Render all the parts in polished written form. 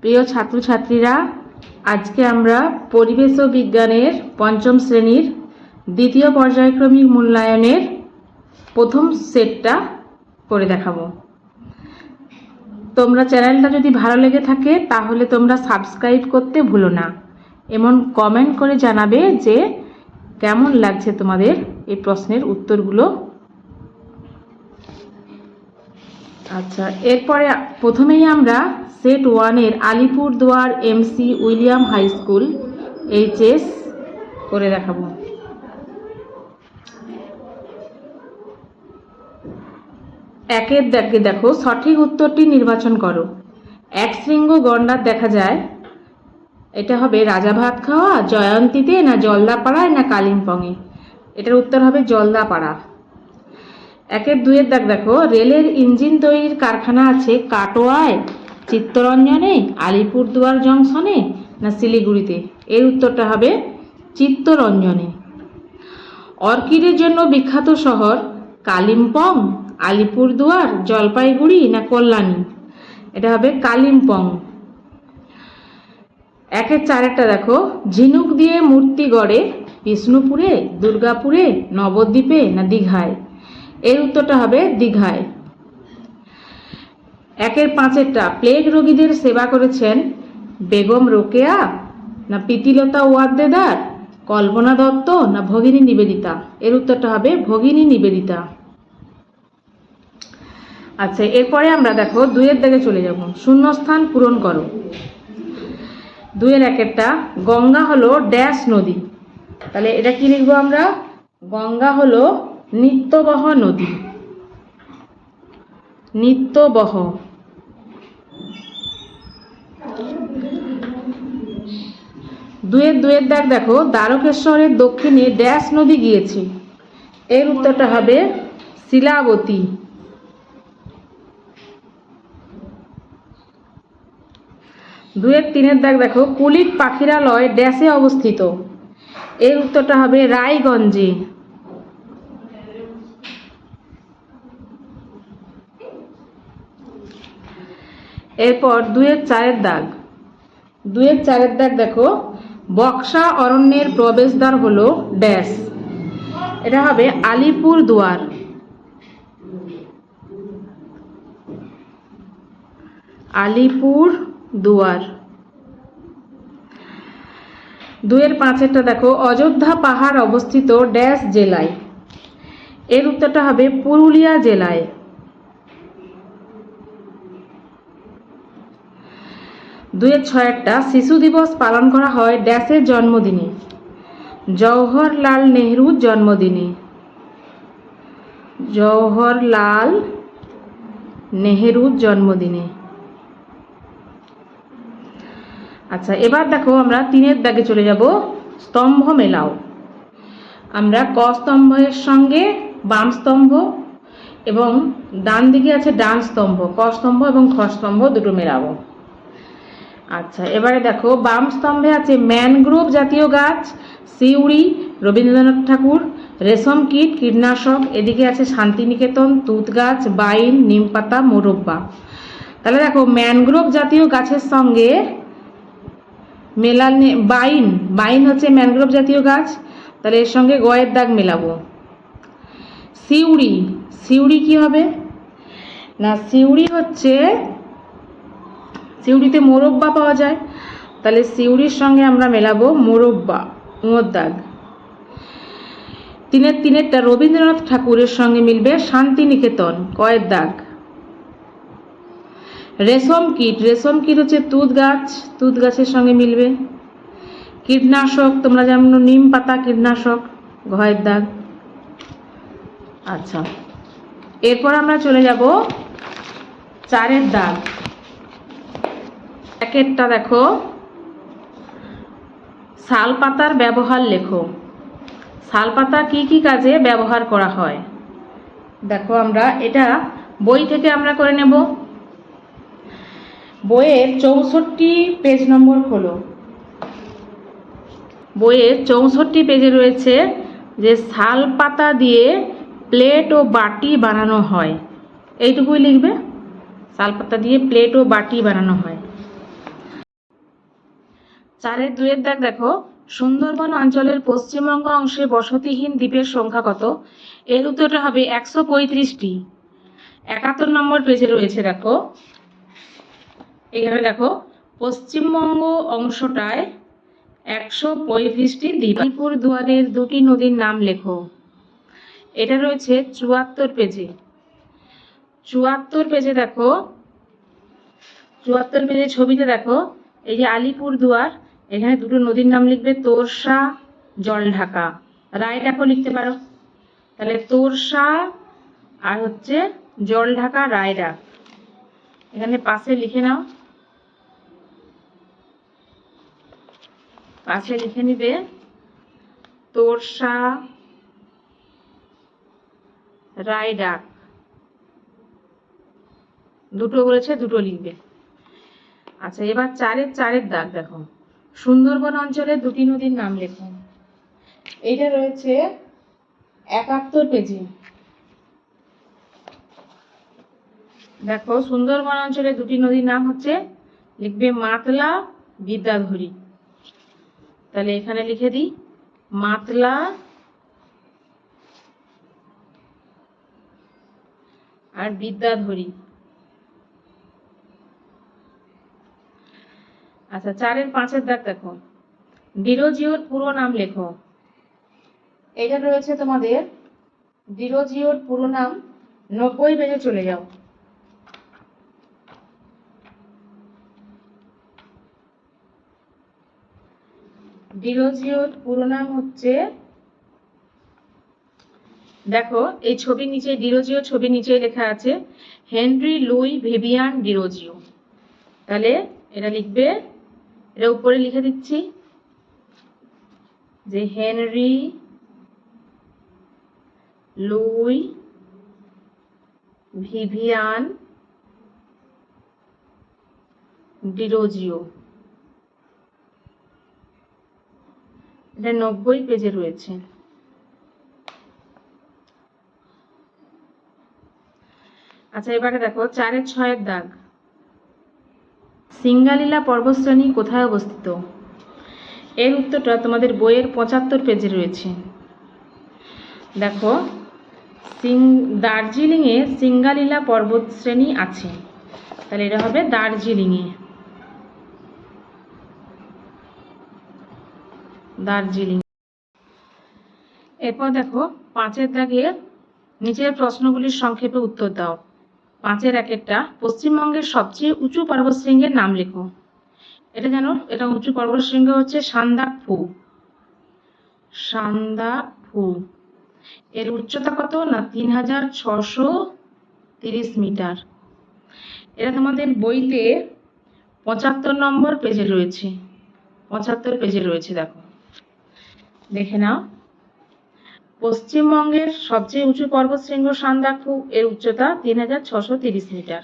প্রিয় ছাত্রছাত্রীরা, আজকে আমরা পরিবেশ ও বিজ্ঞানের পঞ্চম শ্রেণীর দ্বিতীয় পর্যায়ক্রমিক মূল্যায়নের প্রথম সেটটা করে দেখাবো। তোমরা চ্যানেলটা যদি ভালো লেগে থাকে তাহলে তোমরা সাবস্ক্রাইব করতে ভুলো না, এমন কমেন্ট করে জানাবে যে কেমন লাগছে তোমাদের এই প্রশ্নের উত্তরগুলো। আচ্ছা, এরপরে প্রথমেই আমরা সেট 1-এর Alipurduar McWilliam high school HS করে দেখাবো। একের দাগে দেখো, সঠিক উত্তরটি নির্বাচন করো। এক শৃঙ্গ গন্ডার দেখা যায়, এটা হবে রাজাভাতখাওয়া, জয়ন্তীতে, না জলদাপাড়ায়, না কালিম্পংয়ে। এটার উত্তর হবে জলদাপাড়া। একের দুইয়ের দাগ দেখো, রেলের ইঞ্জিন তৈরির কারখানা আছে কাটোয়ায়, চিত্তরঞ্জনে, আলিপুরদুয়ার জংশনে, না শিলিগুড়িতে। এর উত্তরটা হবে চিত্তরঞ্জনে। অর্কিডের জন্য বিখ্যাত শহর কালিম্পং, আলিপুরদুয়ার, জলপাইগুড়ি, না কল্যাণী। এটা হবে কালিম্পং। একের চারেরটা দেখো, ঝিনুক দিয়ে মূর্তি গড়ে বিষ্ণুপুরে, দুর্গাপুরে, নবদ্বীপে, না দীঘায়। এর উত্তরটা হবে দীঘায়। একের পাঁচেরটা, প্লেগ রোগীদের সেবা করেছেন বেগম রোকেয়া, না প্রীতিলতা ওয়াদ্দেদার, কল্পনা দত্ত, না ভগিনী নিবেদিতা। এর উত্তরটা হবে ভগিনী নিবেদিতা। আচ্ছা, এরপরে আমরা দেখো দুইয়ের দিকে চলে যাব। শূন্যস্থান পূরণ করো। দুইয়ের একেরটা, গঙ্গা হলো ড্যাশ নদী। তাহলে এটা কি লিখবো আমরা? গঙ্গা হলো নিত্যবহ নদী। নিত্যবহ। দুইয়ের দাগ দেখো, দ্বারকেশ্বরের দক্ষিণে ড্যাশ নদী গিয়েছে। এর উত্তরটা হবে শিলাবতী। দুইয়ের তিনের দাগ দেখো, কুলিক পাখিরালয় ড্যাশে অবস্থিত। এর উত্তরটা হবে রায়গঞ্জে। এরপর দুইয়ের চারের দাগ দেখো, বক্সা অরণ্যের প্রবেশদ্বার হলো ড্যাশ। এটা হবে আলিপুরদুয়ার। আলিপুরদুয়ার। দুইয়ের পাঁচেরটা দেখো, অযোধ্যা পাহাড় অবস্থিত ড্যাশ জেলায়। এর উত্তরটা হবে পুরুলিয়া জেলায়। দুইয়ের ছয়েরটা, শিশু দিবস পালন করা হয় ড্যাশের জন্মদিনে। জওহরলাল নেহরুর জন্মদিনে। জওহরলাল নেহরুর জন্মদিনে। আচ্ছা, এবার দেখো আমরা তিনের দাগে চলে যাব। স্তম্ভ মেলাও। আমরা ক স্তম্ভের সঙ্গে বাম স্তম্ভ এবং ডান দিকে আছে ডান স্তম্ভ, ক স্তম্ভ এবং খ স্তম্ভ দুটো মেলাবো। আচ্ছা, এবারে দেখো বাম স্তম্ভে আছে ম্যানগ্রোভ জাতীয় গাছ, সিউড়ি, রবীন্দ্রনাথ ঠাকুর, রেশম কীট, কীটনাশক। এদিকে আছে শান্তিনিকেতন, তুত গাছ, বাইন, নিমপাতা, মোরব্বা। তাহলে দেখো ম্যানগ্রোভ জাতীয় গাছের সঙ্গে মেলানে বাইন হচ্ছে ম্যানগ্রোভ জাতীয় গাছ, তাহলে এর সঙ্গে গয়ের দাগ মেলাবো। সিউড়ি কি হবে না, সিউড়িতে মোরব্বা পাওয়া যায়, তাহলে সিউড়ির সঙ্গে আমরা মেলাবো মোরব্বা, মোর দাগ। তিনেরটা রবীন্দ্রনাথ ঠাকুরের সঙ্গে মিলবে শান্তিনিকেতন, কয়ের দাগ। রেশম কীট হচ্ছে তুত গাছের সঙ্গে মিলবে। কীটনাশক তোমরা যেমন নিম পাতা কীটনাশক, ঘয়ের দাগ। আচ্ছা, এরপর আমরা চলে যাব চারের দাগ। একেরটা দেখো, শালপাতার ব্যবহার লেখো। শালপাতা কি কি কাজে ব্যবহার করা হয়? দেখো আমরা এটা বই থেকে আমরা করে নেব। বইয়ের 64 পেজ নম্বর খোলো। বইয়ের 64 পেজে রয়েছে যে শালপাতা দিয়ে প্লেট ও বাটি বানানো হয়। এইটুকুই লিখবে, শালপাতা দিয়ে প্লেট ও বাটি বানানো হয়। 4-2 দাগ দেখো, সুন্দরবন অঞ্চলের পশ্চিমবঙ্গ অংশে বসতিহীন দ্বীপের সংখ্যা কত? এর উত্তরটা হবে 135টি। 71 নম্বর পেজে রয়েছে। দেখো এখানে দেখো, পশ্চিমবঙ্গ অংশটায় 135টি দ্বীপ। আলিপুর দুয়ারের 2টি নদীর নাম লেখো। এটা রয়েছে 74 পেজে। 74 পেজে দেখো, 74 পেজে ছবিতে দেখো, এই যে আলিপুর দুয়ার, এখানে 2টো নদীর নাম লিখবে, তোরসা, জলঢাকা। রায়ডাকও লিখতে পারো। তাহলে তোরসা আর হচ্ছে জলঢাকা, রায়ডাক। এখানে পাশে লিখে নাও, পাশে লিখে নিবে তোরসা, রায়ডাক। 2টো বলেছে, 2টো লিখবে। আচ্ছা, এবার 4-4 দাগ দেখো, সুন্দরবন অঞ্চলের 2টি নদীর নাম লেখো। এইটা রয়েছে 71 পেজে। দেখো, সুন্দরবন অঞ্চলের 2টি নদীর নাম হচ্ছে, লিখবে মাতলা, বিদ্যাধরী। তাহলে এখানে লিখে দিই মাতলা আর বিদ্যাধরী। আচ্ছা, 4-5 দাগ দেখো, ডিরোজিওর পুরো নাম লেখো। এটা রয়েছে তোমাদের ডিরোজিওর পুরো নাম। 90 পেজে চলে যাও। ডিরোজিওর পুরো নাম হচ্ছে, দেখো এই ছবির নিচে, ডিরোজিও ছবির নিচে লেখা আছে হেনরি লুই ভিভিয়ান ডিরোজিও। তাহলে এটা লিখবে, এটা উপরে লিখে দিচ্ছি যে হেনরি লুই ভিভিয়ান ডিরোজিও। এটা 90 পেজে রয়েছে। আচ্ছা, এবারে দেখো 4-6 দাগ, সিঙ্গালীলা পর্বতশ্রেণী কোথায় অবস্থিত? এর উত্তরটা তোমাদের বইয়ের 75 পেজে রয়েছে। দেখো, দার্জিলিংয়ে সিঙ্গালীলা পর্বতশ্রেণী আছে। তাহলে এটা হবে দার্জিলিংয়ে। দার্জিলিং। এরপর দেখো 5 দাগের নিচের প্রশ্নগুলির সংক্ষেপে উত্তর দাও। 5-1 পশ্চিমবঙ্গের সবচেয়ে উঁচু পর্বতশৃঙ্গের নাম লেখো। এটা জানো, এটা উঁচু পর্বতশৃঙ্গ হচ্ছে সান্দাকফু। সান্দাকফু। এর উচ্চতা কত না 3630 মিটার। এটা তোমাদের বইতে 75 নম্বর পেজে রয়েছে। 75 পেজে রয়েছে। দেখো, দেখে নাও, পশ্চিমবঙ্গের সবচেয়ে উঁচু পর্বতশৃঙ্গ সান্দাকফু, এর উচ্চতা 3630 মিটার।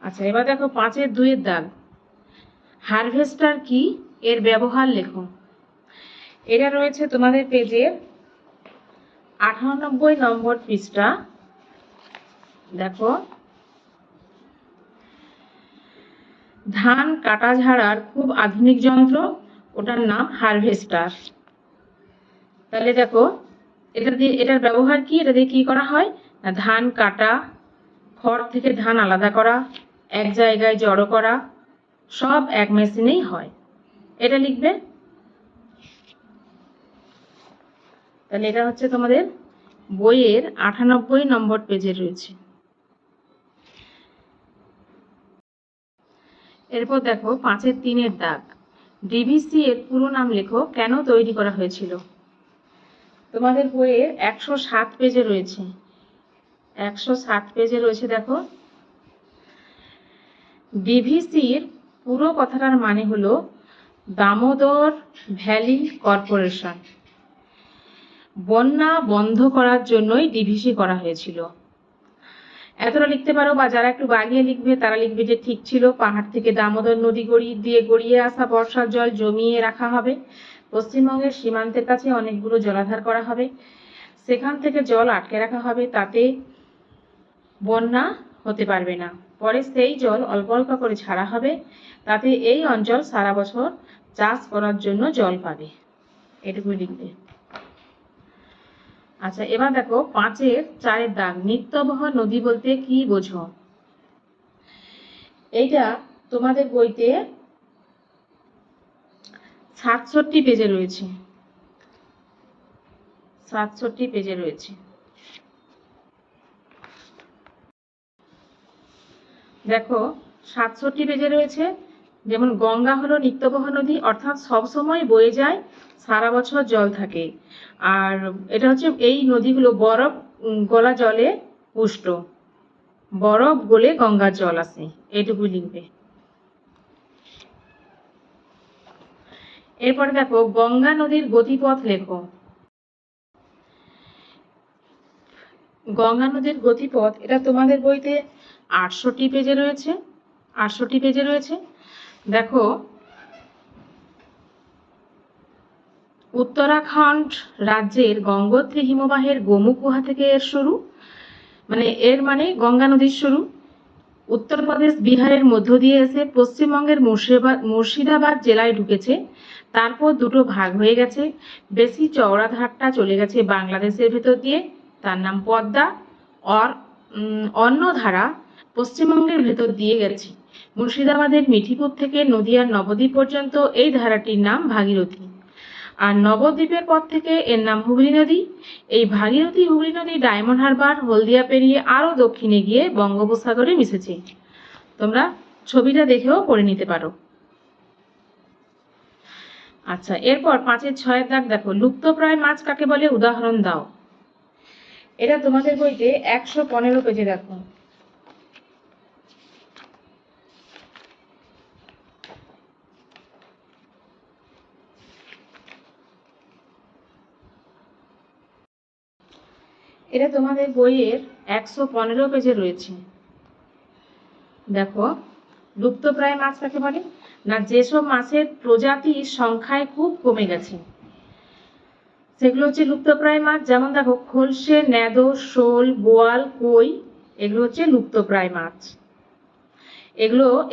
আচ্ছা, এবার দেখো 5-2 দাগ, হারভেস্টার কি, এর ব্যবহার লেখো। এটা রয়েছে তোমাদের পেজে 98 নম্বর পৃষ্ঠা। দেখো, ধান কাটা ঝাড়ার খুব আধুনিক যন্ত্র, ওটার নাম হারভেস্টার। তাহলে দেখো, এটার ব্যবহার কি, এটা দিয়ে কি করা হয় না, ধান কাটা, খড় থেকে ধান আলাদা করা, এক জায়গায় জড়ো করা, সব এক মেশিনেই হয়। এটা লিখবে। তাহলে এটা হচ্ছে তোমাদের বইয়ের 98 নম্বর পেজে রয়েছে। এরপর দেখো 5-3 দাগ, ডিভিসি এর পুরো নাম লেখো, কেন তৈরি করা হয়েছিল? তোমাদের বইয়ের 107 পেজে রয়েছে। 107 পেজে রয়েছে। দেখো, ডিভিসির পুরো কথাটার মানে হলো দামোদর ভ্যালি কর্পোরেশন। বন্যা বন্ধ করার জন্যই ডিভিসি করা হয়েছিল। এতটা লিখতে পারো, বা যারা একটু বাড়িয়ে লিখবে তারা লিখবে যে ঠিক ছিল, পাহাড় থেকে দামোদর নদী গড়িয়ে আসা বর্ষার জল জমিয়ে রাখা হবে, পশ্চিমবঙ্গের সীমান্তের কাছে অনেকগুলো জলাধার করা হবে, সেখান থেকে জল আটকে রাখা হবে, তাতে বন্যা হতে পারবে না। পরে সেই জল অল্প অল্প করে ছাড়া হবে, তাতে এই অঞ্চল সারা বছর চাষ করার জন্য জল পাবে। এটুকু লিখবে। আচ্ছা, এবার দেখো 5-4 দাগ, নিত্যবহ নদী বলতে কি বোঝো? এইটা তোমাদের বইতে 67 পেজে রয়েছে, 67 পেজে রয়েছে। দেখো 67 পেজে রয়েছে। যেমন গঙ্গা হলো নিত্যবহ নদী, অর্থাৎ সব সময় বয়ে যায়, সারা বছর জল থাকে। আর এটা হচ্ছে এই নদীগুলো বরফ গলা জলে পুষ্ট, বরফ গলে গঙ্গার জল আসে। এইটুকু লিখবে। এরপরে দেখো গঙ্গা নদীর গতিপথ লেখো। গঙ্গা নদীর গতিপথ এটা তোমাদের বইতে 68 পেজে রয়েছে, 68 পেজে রয়েছে। দেখো উত্তরাখণ্ড রাজ্যের গঙ্গোত্রী হিমবাহের গোমুখ গুহা থেকে এর শুরু, এর মানে গঙ্গা নদীর শুরু। উত্তরপ্রদেশ বিহারের মধ্য দিয়ে এসে পশ্চিমবঙ্গের মুর্শিদাবাদ জেলায় ঢুকেছে, তারপর দুটো ভাগ হয়ে গেছে। বেশি চওড়া ধারটা চলে গেছে বাংলাদেশের ভেতর দিয়ে, তার নাম পদ্মা। অন্য ধারা পশ্চিমবঙ্গের ভেতর দিয়ে গেছে মুর্শিদাবাদের মিঠিপুর থেকে নদিয়ার নবদ্বীপ পর্যন্ত, এই ধারাটির নাম ভাগীরথী। আর নবদ্বীপের পর থেকে এর নাম হুগলি নদী। এই ভাগীরথী হুগলি নদী ডায়মন্ড হারবার হলদিয়া পেরিয়ে আরো দক্ষিণে গিয়ে বঙ্গোপসাগরে মিশেছে। তোমরা ছবিটা দেখেও পড়ে নিতে পারো। আচ্ছা, এরপর 5-6 দাগ দেখো, লুপ্তপ্রায় মাছ কাকে বলে উদাহরণ দাও। এটা তোমাদের বইতে 115 পেজে দেখো। এটা তোমাদের বইয়ের 115 পেজে রয়েছে। দেখো লুপ্তপ্রায় মাছ কাকে বলে না, যেসব মাছের প্রজাতি সংখ্যায় খুব কমে গেছে সেগুলো হচ্ছে লুপ্তপ্রায় মাছ। যেমন দেখো খলসে, ন্যাদো, শোল, বোয়াল, কই, এগুলো হচ্ছে লুপ্তপ্রায় মাছ।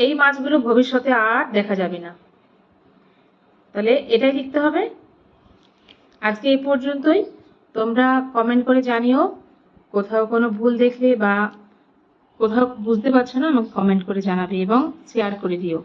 এই মাছগুলো ভবিষ্যতে আর দেখা যাবে না। তাহলে এটাই লিখতে হবে। আজকে এই পর্যন্তই। তোমরা কমেন্ট করে জানিও কোথাও কোনো ভুল দেখলে বা কোথাও বুঝতে পারছো না, আমাকে কমেন্ট করে জানাবে এবং শেয়ার করে দিও।